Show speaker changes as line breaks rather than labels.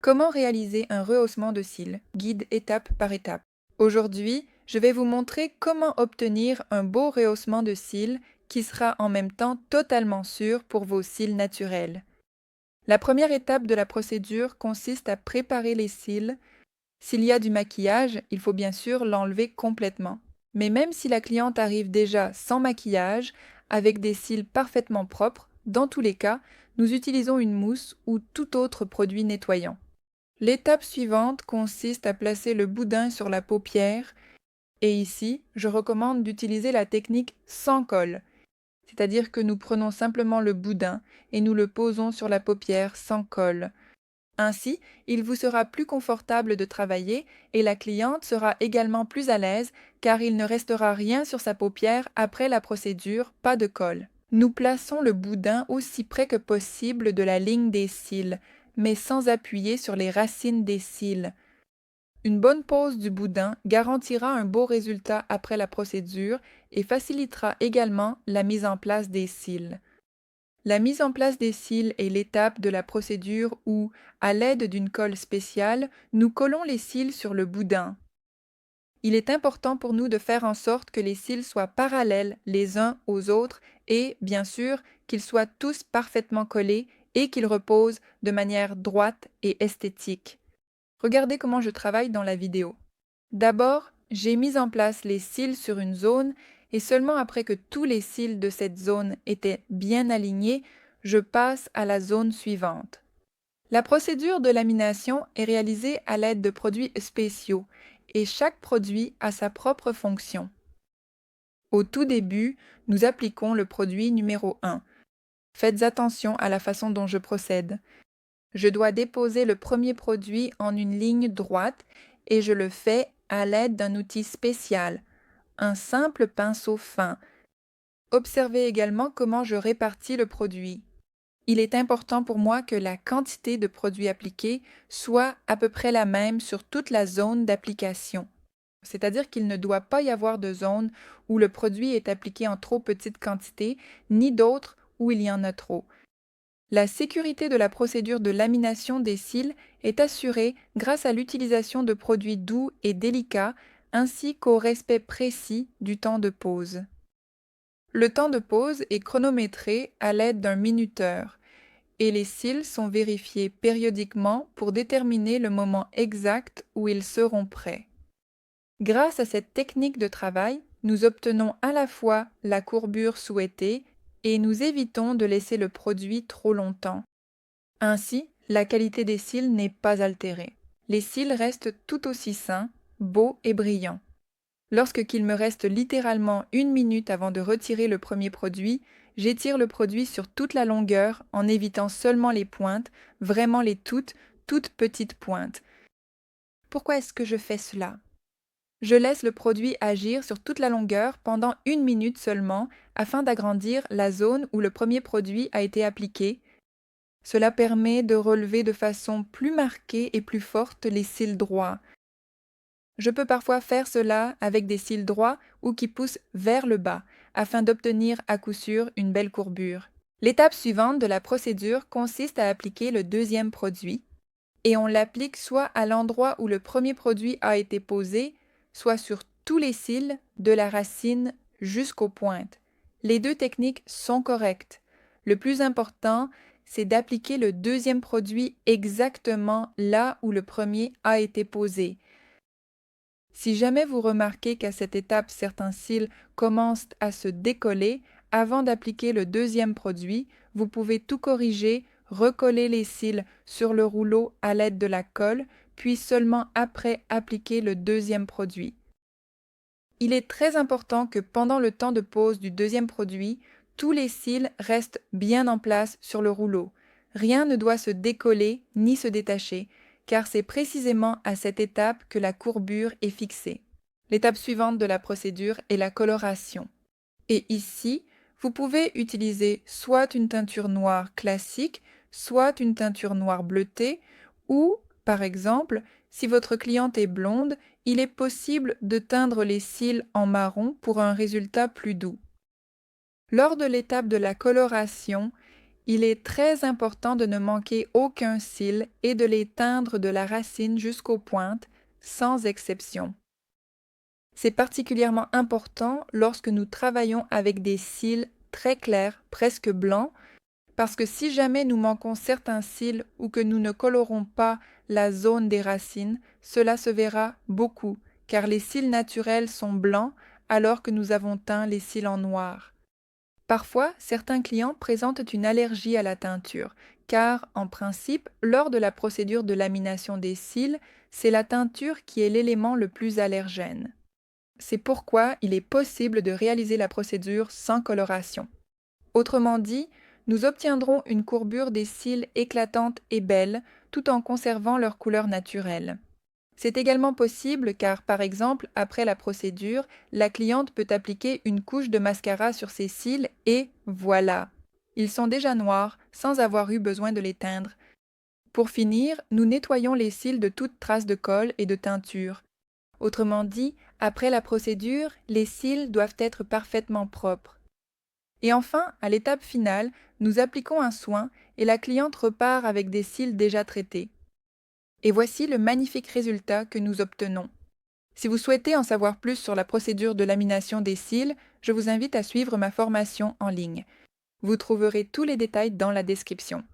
Comment réaliser un rehaussement de cils? Guide étape par étape. Aujourd'hui, je vais vous montrer comment obtenir un beau rehaussement de cils qui sera en même temps totalement sûr pour vos cils naturels. La première étape de la procédure consiste à préparer les cils. S'il y a du maquillage, il faut bien sûr l'enlever complètement. Mais même si la cliente arrive déjà sans maquillage, avec des cils parfaitement propres, dans tous les cas, nous utilisons une mousse ou tout autre produit nettoyant. L'étape suivante consiste à placer le boudin sur la paupière et ici, je recommande d'utiliser la technique sans colle, c'est-à-dire que nous prenons simplement le boudin et nous le posons sur la paupière sans colle. Ainsi, il vous sera plus confortable de travailler et la cliente sera également plus à l'aise car il ne restera rien sur sa paupière après la procédure, pas de colle. Nous plaçons le boudin aussi près que possible de la ligne des cils, mais sans appuyer sur les racines des cils. Une bonne pose du boudin garantira un beau résultat après la procédure et facilitera également la mise en place des cils. La mise en place des cils est l'étape de la procédure où, à l'aide d'une colle spéciale, nous collons les cils sur le boudin. Il est important pour nous de faire en sorte que les cils soient parallèles les uns aux autres et, bien sûr, qu'ils soient tous parfaitement collés et qu'ils reposent de manière droite et esthétique. Regardez comment je travaille dans la vidéo. D'abord, j'ai mis en place les cils sur une zone et seulement après que tous les cils de cette zone étaient bien alignés, je passe à la zone suivante. La procédure de lamination est réalisée à l'aide de produits spéciaux et chaque produit a sa propre fonction. Au tout début, nous appliquons le produit numéro 1. Faites attention à la façon dont je procède. Je dois déposer le premier produit en une ligne droite et je le fais à l'aide d'un outil spécial, un simple pinceau fin. Observez également comment je répartis le produit. Il est important pour moi que la quantité de produit appliqué soit à peu près la même sur toute la zone d'application. C'est-à-dire qu'il ne doit pas y avoir de zone où le produit est appliqué en trop petite quantité, ni d'autres où il y en a trop. La sécurité de la procédure de lamination des cils est assurée grâce à l'utilisation de produits doux et délicats ainsi qu'au respect précis du temps de pose. Le temps de pose est chronométré à l'aide d'un minuteur et les cils sont vérifiés périodiquement pour déterminer le moment exact où ils seront prêts. Grâce à cette technique de travail, nous obtenons à la fois la courbure souhaitée et nous évitons de laisser le produit trop longtemps. Ainsi, la qualité des cils n'est pas altérée. Les cils restent tout aussi sains, beaux et brillants. Lorsqu'il me reste littéralement 1 minute avant de retirer le premier produit, j'étire le produit sur toute la longueur en évitant seulement les pointes, vraiment les toutes petites pointes. Pourquoi est-ce que je fais cela? Je laisse le produit agir sur toute la longueur pendant 1 minute seulement afin d'agrandir la zone où le premier produit a été appliqué. Cela permet de relever de façon plus marquée et plus forte les cils droits. Je peux parfois faire cela avec des cils droits ou qui poussent vers le bas, afin d'obtenir à coup sûr une belle courbure. L'étape suivante de la procédure consiste à appliquer le deuxième produit, et on l'applique soit à l'endroit où le premier produit a été posé, soit sur tous les cils, de la racine jusqu'aux pointes. Les deux techniques sont correctes. Le plus important, c'est d'appliquer le deuxième produit exactement là où le premier a été posé. Si jamais vous remarquez qu'à cette étape certains cils commencent à se décoller, avant d'appliquer le deuxième produit, vous pouvez tout corriger, recoller les cils sur le rouleau à l'aide de la colle, puis seulement après appliquer le deuxième produit. Il est très important que pendant le temps de pose du deuxième produit, tous les cils restent bien en place sur le rouleau. Rien ne doit se décoller ni se détacher, car c'est précisément à cette étape que la courbure est fixée. L'étape suivante de la procédure est la coloration. Et ici, vous pouvez utiliser soit une teinture noire classique, soit une teinture noire bleutée, ou, par exemple, si votre cliente est blonde, il est possible de teindre les cils en marron pour un résultat plus doux. Lors de l'étape de la coloration, Il est très important de ne manquer aucun cil et de les teindre de la racine jusqu'aux pointes, sans exception. C'est particulièrement important lorsque nous travaillons avec des cils très clairs, presque blancs, parce que si jamais nous manquons certains cils ou que nous ne colorons pas la zone des racines, cela se verra beaucoup, car les cils naturels sont blancs alors que nous avons teint les cils en noir. Parfois, certains clients présentent une allergie à la teinture, car, en principe, lors de la procédure de lamination des cils, c'est la teinture qui est l'élément le plus allergène. C'est pourquoi il est possible de réaliser la procédure sans coloration. Autrement dit, nous obtiendrons une courbure des cils éclatante et belle, tout en conservant leur couleur naturelle. C'est également possible car, par exemple, après la procédure, la cliente peut appliquer une couche de mascara sur ses cils et voilà! Ils sont déjà noirs sans avoir eu besoin de les teindre. Pour finir, nous nettoyons les cils de toute trace de colle et de teinture. Autrement dit, après la procédure, les cils doivent être parfaitement propres. Et enfin, à l'étape finale, nous appliquons un soin et la cliente repart avec des cils déjà traités. Et voici le magnifique résultat que nous obtenons. Si vous souhaitez en savoir plus sur la procédure de lamination des cils, je vous invite à suivre ma formation en ligne. Vous trouverez tous les détails dans la description.